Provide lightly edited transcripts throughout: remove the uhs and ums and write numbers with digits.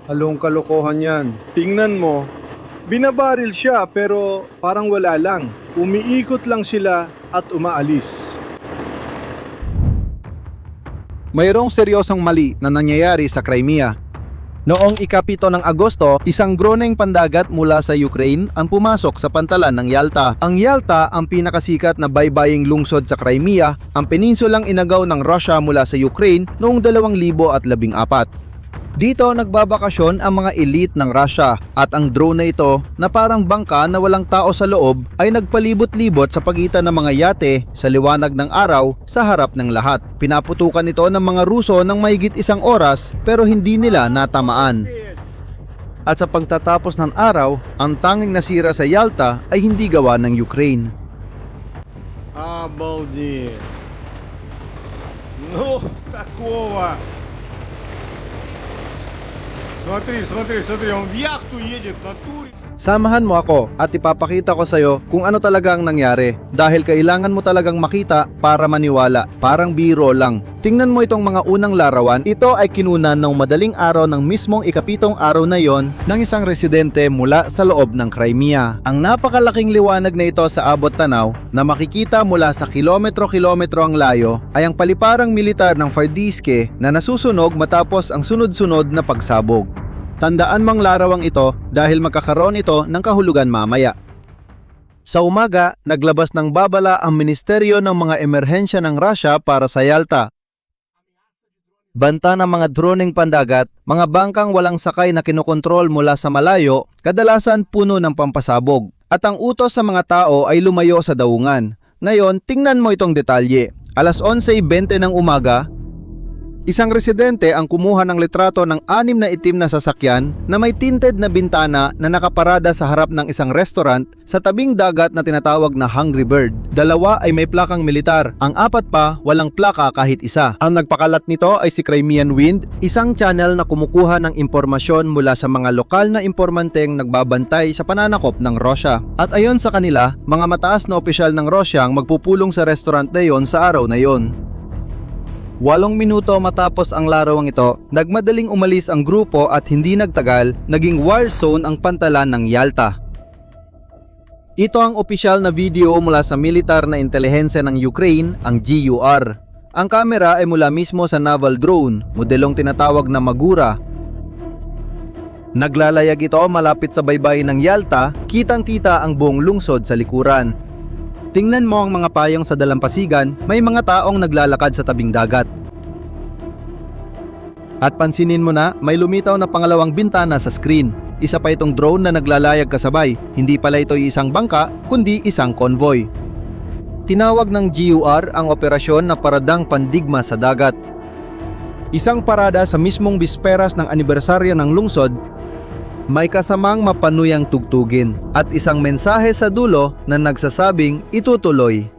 Halong kalokohan yan. Tingnan mo, binabaril siya pero parang wala lang. Umiikot lang sila at umaalis. Mayroong seryosong mali na nangyayari sa Crimea. Noong ika-7 ng Agosto, isang droneng pandagat mula sa Ukraine ang pumasok sa pantalan ng Yalta. Ang Yalta ang pinakasikat na baybaying lungsod sa Crimea, ang peninsulang inagaw ng Russia mula sa Ukraine noong 2014. Dito nagbabakasyon ang mga elite ng Russia at ang drone na ito na parang bangka na walang tao sa loob ay nagpalibot-libot sa pagitan ng mga yate sa liwanag ng araw sa harap ng lahat. Pinaputukan ito ng mga Ruso ng mahigit 1 oras pero hindi nila natamaan. At sa pagtatapos ng araw, ang tanging nasira sa Yalta ay hindi gawa ng Ukraine. Обалдеть. Ну, такого. Смотри, он в яхту едет на туре. Samahan mo ako at ipapakita ko sa iyo kung ano talaga ang nangyari dahil kailangan mo talagang makita para maniwala, parang biro lang. Tingnan mo itong mga unang larawan, ito ay kinunan ng madaling araw ng mismong ika-7 araw na yon ng isang residente mula sa loob ng Crimea. Ang napakalaking liwanag na ito sa abot tanaw na makikita mula sa kilometro-kilometro ang layo ay ang paliparang militar ng Fardiske na nasusunog matapos ang sunod-sunod na pagsabog. Tandaan mong larawang ito dahil magkakaroon ito ng kahulugan mamaya. Sa umaga, naglabas ng babala ang Ministeryo ng mga Emerhensya ng Russia para sa Yalta. Banta ng mga droneng pandagat, mga bangkang walang sakay na kinokontrol mula sa malayo, kadalasan puno ng pampasabog. At ang utos sa mga tao ay lumayo sa daungan. Ngayon, tingnan mo itong detalye. Alas 11:20 ng umaga, isang residente ang kumuha ng litrato ng 6 na itim na sasakyan na may tinted na bintana na nakaparada sa harap ng isang restaurant sa tabing dagat na tinatawag na Hungry Bird. 2 ay may plakang militar, ang 4 pa walang plaka kahit isa. Ang nagpakalat nito ay si Crimean Wind, isang channel na kumukuha ng impormasyon mula sa mga lokal na impormanteng nagbabantay sa pananakop ng Russia. At ayon sa kanila, mga mataas na opisyal ng Russia ang magpupulong sa restaurant na yon sa araw na yon. 8 minuto matapos ang larawang ito, nagmadaling umalis ang grupo at hindi nagtagal, naging war zone ang pantalan ng Yalta. Ito ang opisyal na video mula sa militar na intelihensya ng Ukraine, ang GUR. Ang kamera ay mula mismo sa naval drone, modelong tinatawag na Magura. Naglalayag ito malapit sa baybayin ng Yalta, kitang-kita ang buong lungsod sa likuran. Tingnan mo ang mga payong sa dalampasigan, may mga taong naglalakad sa tabing dagat. At pansinin mo na, may lumitaw na pangalawang bintana sa screen. Isa pa itong drone na naglalayag kasabay, hindi pala ito isang bangka, kundi isang convoy. Tinawag ng GUR ang operasyon na paradang pandigma sa dagat. Isang parada sa mismong bisperas ng anibersaryo ng lungsod, may kasamang mapanuyang tugtugin at isang mensahe sa dulo na nagsasabing itutuloy.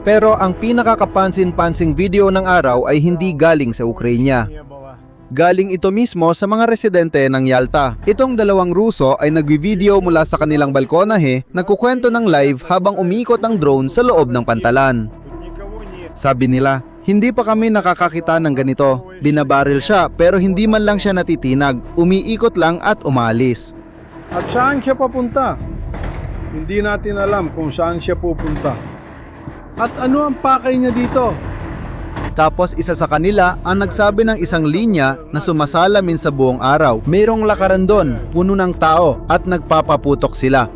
Pero ang pinakakapansin-pansing video ng araw ay hindi galing sa Ukraine. Galing ito mismo sa mga residente ng Yalta. Itong 2 Ruso ay nagvi-video mula sa kanilang balkonahe, nagkukwento ng live habang umiikot ang drone sa loob ng pantalan. Sabi nila, hindi pa kami nakakakita ng ganito. Binabaril siya pero hindi man lang siya natitinag. Umiikot lang at umalis. At saan siya papunta? Hindi natin alam kung saan siya pupunta. At ano ang pakay niya dito? Tapos isa sa kanila ang nagsabi ng isang linya na sumasalamin sa buong araw. Mayroong lakaran doon, puno ng tao at nagpapaputok sila.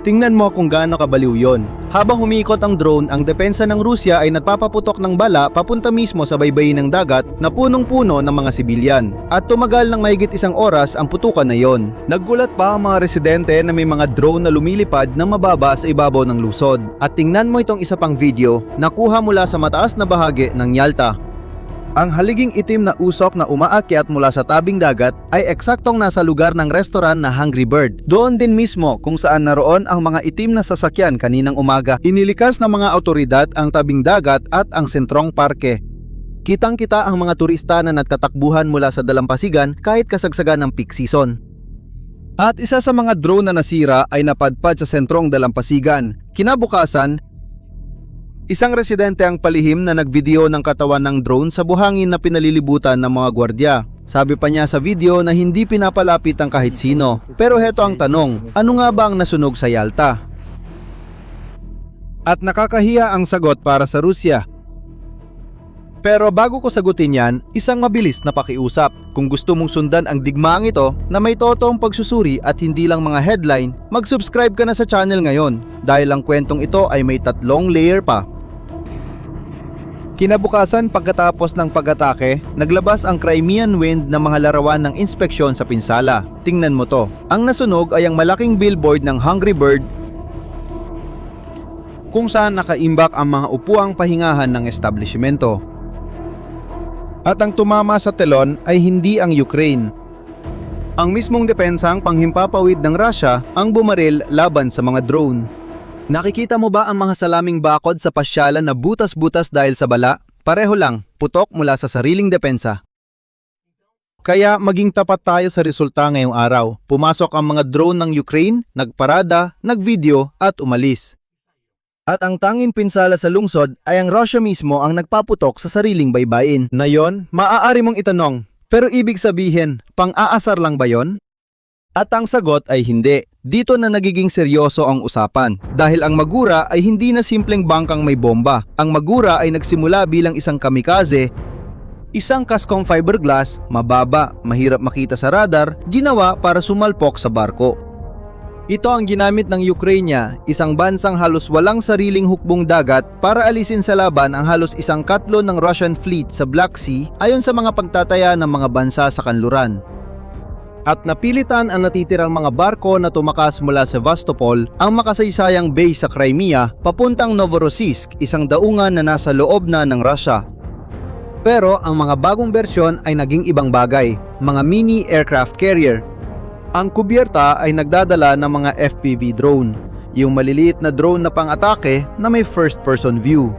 Tingnan mo kung gaano kabaliw yon. Habang humiikot ang drone, ang depensa ng Rusya ay nagpapaputok ng bala papunta mismo sa baybayin ng dagat na punong-puno ng mga sibilyan. At tumagal ng mahigit 1 oras ang putukan na yon. Naggulat pa ang mga residente na may mga drone na lumilipad na mababa sa ibabaw ng lusod. At tingnan mo itong isa pang video, nakuha mula sa mataas na bahagi ng Yalta. Ang haliging itim na usok na umaakyat mula sa tabing dagat ay eksaktong nasa lugar ng restaurant na Hungry Bird. Doon din mismo kung saan naroon ang mga itim na sasakyan kaninang umaga. Inilikas ng mga otoridad ang tabing dagat at ang sentrong parke. Kitang-kita ang mga turista na nagtatakbuhan mula sa dalampasigan kahit kasagsagan ng peak season. At isa sa mga drone na nasira ay napadpad sa sentrong dalampasigan. Kinabukasan, Isang residente ang palihim na nagvideo ng katawan ng drone sa buhangin na pinalilibutan ng mga gwardya. Sabi pa niya sa video na hindi pinapalapit ang kahit sino. Pero heto ang tanong, ano nga ba ang nasunog sa Yalta? At nakakahiya ang sagot para sa Rusya. Pero bago ko sagutin yan, isang mabilis na pakiusap. Kung gusto mong sundan ang digmaang ito na may totoong pagsusuri at hindi lang mga headline, mag-subscribe ka na sa channel ngayon dahil ang kwentong ito ay may 3 layer pa. Kinabukasan pagkatapos ng pag-atake, naglabas ang Crimean Wind ng mga larawan ng inspeksyon sa pinsala. Tingnan mo to. Ang nasunog ay ang malaking billboard ng Hungry Bird kung saan nakaimbak ang mga upuang pahingahan ng establishmento. At ang tumama sa telon ay hindi ang Ukraine. Ang mismong depensang panghimpapawid ng Russia ang bumaril laban sa mga drone. Nakikita mo ba ang mga salaming bakod sa pasyalan na butas-butas dahil sa bala? Pareho lang, putok mula sa sariling depensa. Kaya maging tapat tayo sa resulta ngayong araw. Pumasok ang mga drone ng Ukraine, nagparada, nagvideo at umalis. At ang tanging pinsala sa lungsod ay ang Russia mismo ang nagpaputok sa sariling baybayin. Na yon, maaari mong itanong, pero ibig sabihin, pang-aasar lang ba yon? At ang sagot ay hindi. Dito na nagiging seryoso ang usapan. Dahil ang Magura ay hindi na simpleng bangkang may bomba. Ang Magura ay nagsimula bilang isang kamikaze, isang kaskong fiberglass, mababa, mahirap makita sa radar, ginawa para sumalpok sa barko. Ito ang ginamit ng Ukraine, isang bansang halos walang sariling hukbong dagat para alisin sa laban ang halos isang katlo ng Russian fleet sa Black Sea ayon sa mga pagtataya ng mga bansa sa kanluran. At napilitan ang natitirang mga barko na tumakas mula sa Sevastopol, ang makasaysayang base sa Crimea, papuntang Novorossiysk, isang daungan na nasa loob na ng Russia. Pero ang mga bagong bersyon ay naging ibang bagay, mga mini aircraft carrier. Ang kubyerta ay nagdadala ng mga FPV drone, yung maliliit na drone na pang-atake na may first-person view.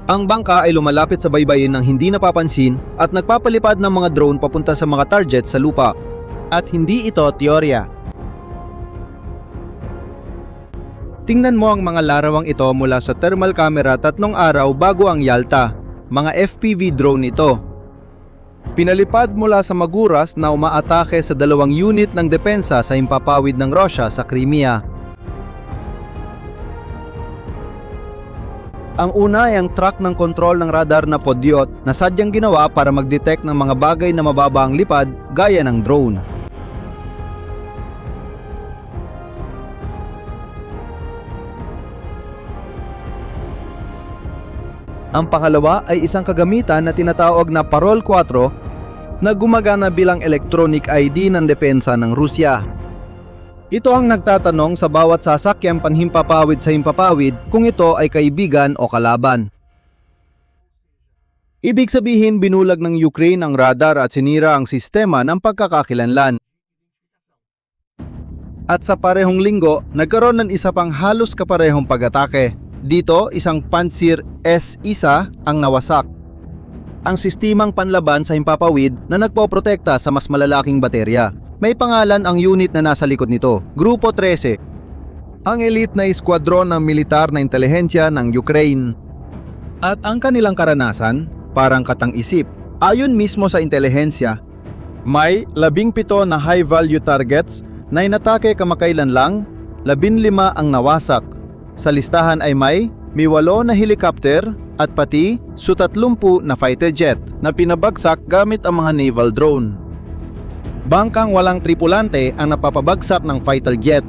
Ang bangka ay lumalapit sa baybayin ng hindi napapansin at nagpapalipad ng mga drone papunta sa mga target sa lupa. At hindi ito teorya. Tingnan mo ang mga larawang ito mula sa thermal camera 3 araw bago ang Yalta. Mga FPV drone ito. Pinalipad mula sa Maguras na umaatake sa 2 unit ng depensa sa himpapawid ng Russia sa Crimea. Ang una ay ang track ng kontrol ng radar na Podyot na sadyang ginawa para mag-detect ng mga bagay na mababa ang lipad gaya ng drone. Ang pangalawa ay isang kagamitan na tinatawag na Parol 4 na gumagana bilang electronic ID ng depensa ng Rusya. Ito ang nagtatanong sa bawat sasakyang panhimpapawid sa himpapawid kung ito ay kaibigan o kalaban. Ibig sabihin binulag ng Ukraine ang radar at sinira ang sistema ng pagkakakilanlan. At sa parehong linggo, nagkaroon ng isa pang halos kaparehong pag-atake. Dito, isang Pantsir S-1 ang nawasak. Ang sistemang panlaban sa himpapawid na nagpoprotekta sa mas malalaking baterya. May pangalan ang unit na nasa likod nito, Grupo 13. Ang elite na eskwadron ng militar na intelihensya ng Ukraine. At ang kanilang karanasan, parang katang-isip. Ayon mismo sa intelihensya, may 17 na high-value targets na inatake kamakailan lang, 15 ang nawasak. Sa listahan ay may 8 na helicopter at pati Su-30 na fighter jet na pinabagsak gamit ang mga naval drone. Bangkang walang tripulante ang napapabagsak ng fighter jet.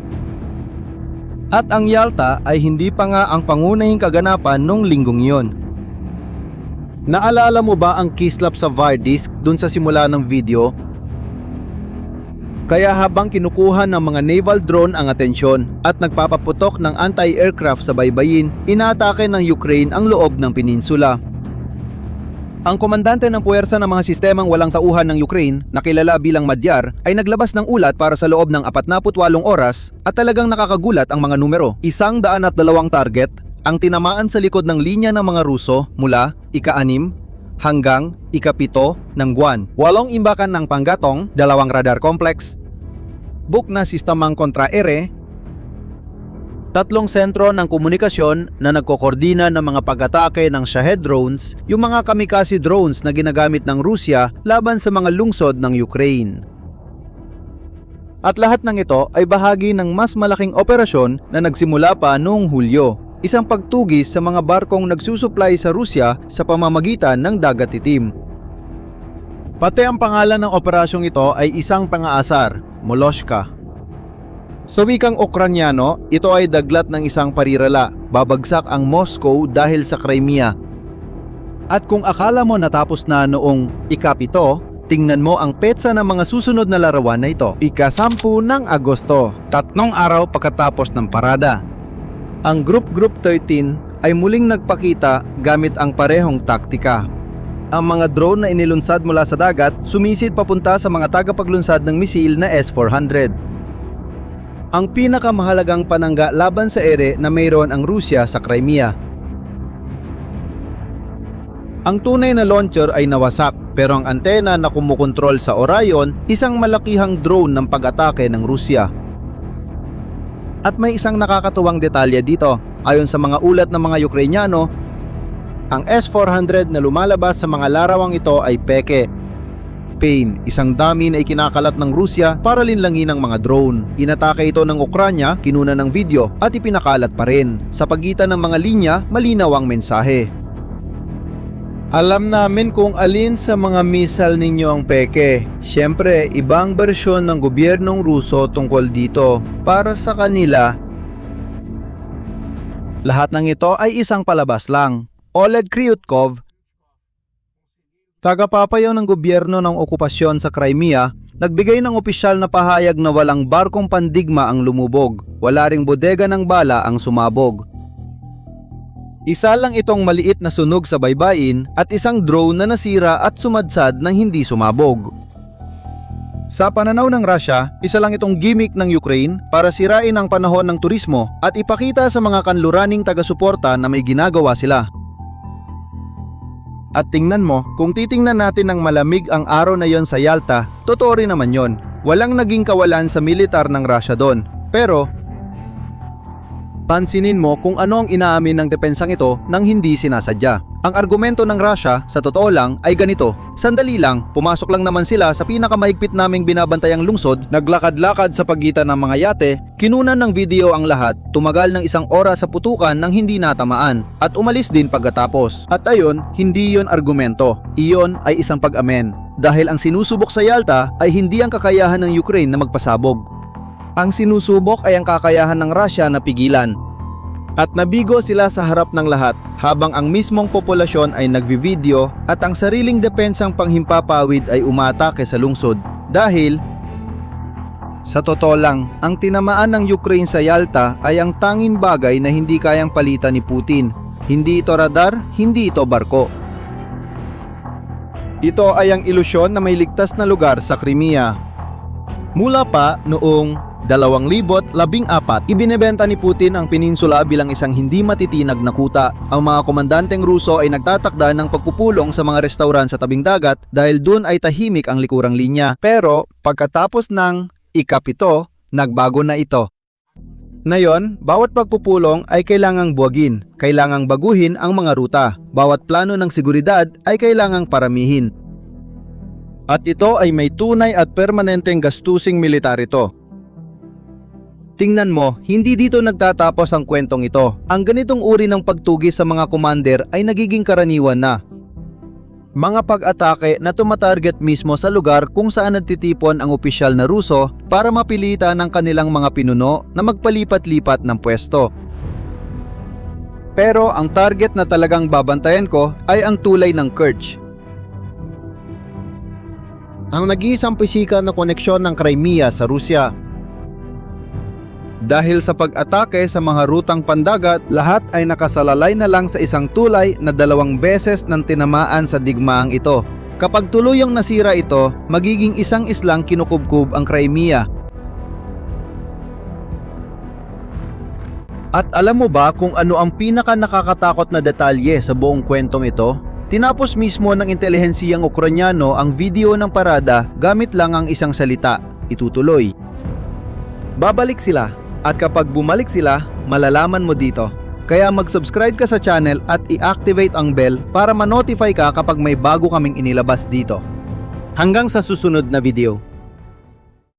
At ang Yalta ay hindi pa nga ang pangunahing kaganapan nung linggong iyon. Naalala mo ba ang kislap sa VAR disk dun sa simula ng video? Kaya habang kinukuha ng mga naval drone ang atensyon at nagpapaputok ng anti-aircraft sa baybayin, inaatake ng Ukraine ang loob ng peninsula. Ang komandante ng puwersa ng mga sistemang walang tauhan ng Ukraine, na kilala bilang Madyar, ay naglabas ng ulat para sa loob ng 48 oras at talagang nakakagulat ang mga numero. 102 target ang tinamaan sa likod ng linya ng mga Ruso mula ika-6 hanggang ika-7 ng buwan. 8 imbakan ng panggatong, 2 radar complex, buk na sistemang kontra-ere, Tatlong sentro ng komunikasyon na nagkokordina ng mga pag-atake ng Shahed drones, yung mga kamikaze drones na ginagamit ng Rusya laban sa mga lungsod ng Ukraine. At lahat ng ito ay bahagi ng mas malaking operasyon na nagsimula pa noong Hulyo, isang pagtugis sa mga barkong nagsusuplay sa Rusya sa pamamagitan ng Dagat Itim. Pati ang pangalan ng operasyong ito ay isang pangaasar, Moloshka. Sa wikang Ukranyano, ito ay daglat ng isang parirala, babagsak ang Moscow dahil sa Crimea. At kung akala mo natapos na noong ika-7, tingnan mo ang petsa ng mga susunod na larawan na ito. Ika-10 ng Agosto, 3 araw pagkatapos ng parada. Ang Group 13 ay muling nagpakita gamit ang parehong taktika. Ang mga drone na inilunsad mula sa dagat sumisid papunta sa mga tagapaglunsad ng misil na S-400. Ang pinakamahalagang panangga laban sa ere na mayroon ang Rusya sa Crimea. Ang tunay na launcher ay nawasak, pero ang antena na kumukontrol sa Orion, isang malakihang drone ng pag-atake ng Rusya. At may isang nakakatuwang detalye dito. Ayon sa mga ulat ng mga Ukrainyano, ang S-400 na lumalabas sa mga larawang ito ay peke. Pain, isang dummy na ikinakalat ng Rusya para linlangin ang mga drone. Inatake ito ng Ukranya, kinuna ng video at ipinakalat pa rin. Sa pagitan ng mga linya, malinaw ang mensahe. Alam namin kung alin sa mga missile ninyo ang peke. Siyempre, ibang bersyon ng gobyernong Ruso tungkol dito. Para sa kanila, lahat ng ito ay isang palabas lang. Oleg Kryutkov, tagapapayaw ng gobyerno ng okupasyon sa Crimea, nagbigay ng opisyal na pahayag na walang barkong pandigma ang lumubog, wala ring bodega ng bala ang sumabog. Isa lang itong maliit na sunog sa baybayin at isang drone na nasira at sumadsad nang hindi sumabog. Sa pananaw ng Russia, isa lang itong gimmick ng Ukraine para sirain ang panahon ng turismo at ipakita sa mga kanluraning taga-suporta na may ginagawa sila. At tingnan mo, kung titingnan natin ng malamig ang araw na yon sa Yalta, totoo rin naman yon. Walang naging kawalan sa militar ng Russia doon. Pero, pansinin mo kung ano ang inaamin ng depensang ito nang hindi sinasadya. Ang argumento ng Russia, sa totoo lang, ay ganito. Sandali lang, pumasok lang naman sila sa pinakamahigpit naming binabantayang lungsod, naglakad-lakad sa pagitan ng mga yate, kinunan ng video ang lahat, tumagal ng 1 oras sa putukan nang hindi natamaan, at umalis din pagkatapos. At ayon, hindi yon argumento. Iyon ay isang pag-amen. Dahil ang sinusubok sa Yalta ay hindi ang kakayahan ng Ukraine na magpasabog. Ang sinusubok ay ang kakayahan ng Russia na pigilan. At nabigo sila sa harap ng lahat habang ang mismong populasyon ay nagvi-video at ang sariling depensang panghimpapawid ay umaatake sa lungsod. Dahil, sa totoo lang, ang tinamaan ng Ukraine sa Yalta ay ang tanging bagay na hindi kayang palitan ni Putin. Hindi ito radar, hindi ito barko. Ito ay ang ilusyon na may ligtas na lugar sa Crimea. Mula pa noong 2014, ibinebenta ni Putin ang peninsula bilang isang hindi matitinag na kuta. Ang mga komandanteng Ruso ay nagtatakda ng pagpupulong sa mga restauran sa tabing dagat dahil doon ay tahimik ang likurang linya. Pero pagkatapos ng ika-7, nagbago na ito. Ngayon, bawat pagpupulong ay kailangang buwagin, kailangang baguhin ang mga ruta. Bawat plano ng seguridad ay kailangang paramihin. At ito ay may tunay at permanenteng gastusing militar ito. Tingnan mo, hindi dito nagtatapos ang kwentong ito. Ang ganitong uri ng pagtugis sa mga commander ay nagiging karaniwan na. Mga pag-atake na tumatarget mismo sa lugar kung saan nagtitipon ang opisyal na Ruso para mapilitan ang kanilang mga pinuno na magpalipat-lipat ng pwesto. Pero ang target na talagang babantayan ko ay ang tulay ng Kerch. Ang nag-iisang pisikal na koneksyon ng Crimea sa Rusya. Dahil sa pag-atake sa mga rutang pandagat, lahat ay nakasalalay na lang sa isang tulay na 2 beses nang tinamaan sa digmaang ito. Kapag tuluyang nasira ito, magiging isang islang kinukubkub ang Crimea. At alam mo ba kung ano ang pinaka nakakatakot na detalye sa buong kwentong ito? Tinapos mismo ng intelihensiyang Ukranyano ang video ng parada gamit lang ang isang salita, itutuloy. Babalik sila. At kapag bumalik sila, malalaman mo dito. Kaya mag-subscribe ka sa channel at i-activate ang bell para ma-notify ka kapag may bago kaming inilabas dito. Hanggang sa susunod na video.